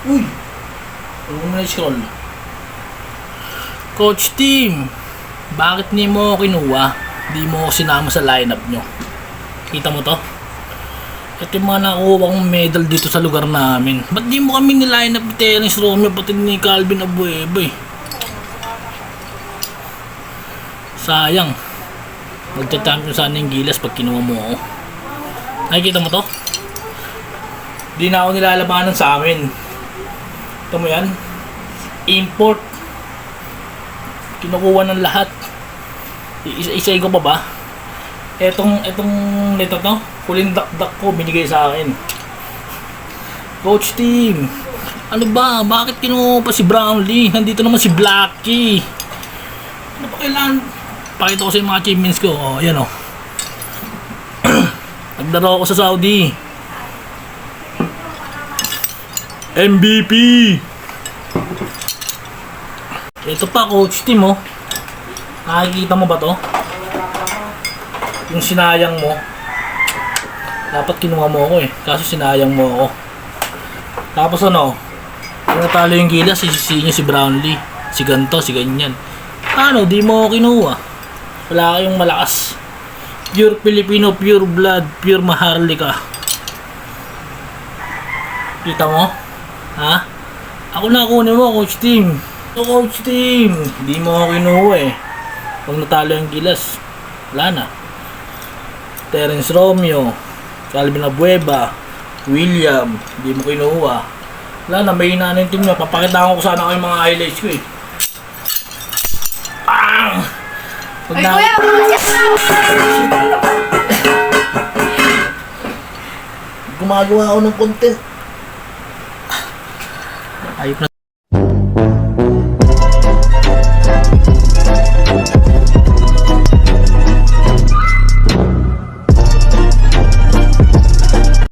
Uy! Ano mo na-scroll? Coach Team, bakit di mo ako kinuha? Di mo ako sinama sa lineup nyo. Kita mo to? Ito yung mga nakuha kong medal dito sa lugar namin. Ba't di mo kami niline up ni Terence Romeo pati ni Calvin Abueva eh? Sayang. Magta-champion sana yung Gilas pag kinuha mo ako. Nakikita mo to? Di na ako nilalabanan sa amin. Ito mo yan? Import. Kinukuha ng lahat. Isa-isayin ko pa ba? Etong nito to, huling dakdak ko binigay sa akin. Coach Team, ano ba? Bakit kinuha pa si Brownlee? Nandito naman si Blackie. Ano ba kailangan? Pakita ko sa mga achievements ko. Oh, yan oh. Naglaro ako sa Saudi. MVP. Ito pa, Coach Team oh. Nakikita mo ba to? Yung sinayang mo. Dapat kinuha mo ako eh. Kaso sinayang mo ako. Tapos ano? Kung natalo yung Gilas, sisisihin niya si Brownlee. Si ganto, si ganyan. Ano? Di mo ako kinuha. Wala kayong malakas. Pure Filipino, pure blood, pure Maharlika. Kita mo? Ha? Ako na kunin mo, Coach Team. So, Coach Team, di mo ako kinuha eh. Pag natalo yung Gilas, wala na. Terence Romeo, Calvin Abueva, William, di mo kinuha. Wala na, may hina na yung team nyo. Papakita ko sana kayo mga highlights ko eh. Bang! Ay, kuya! Gumagawa ako ng content. Ayop na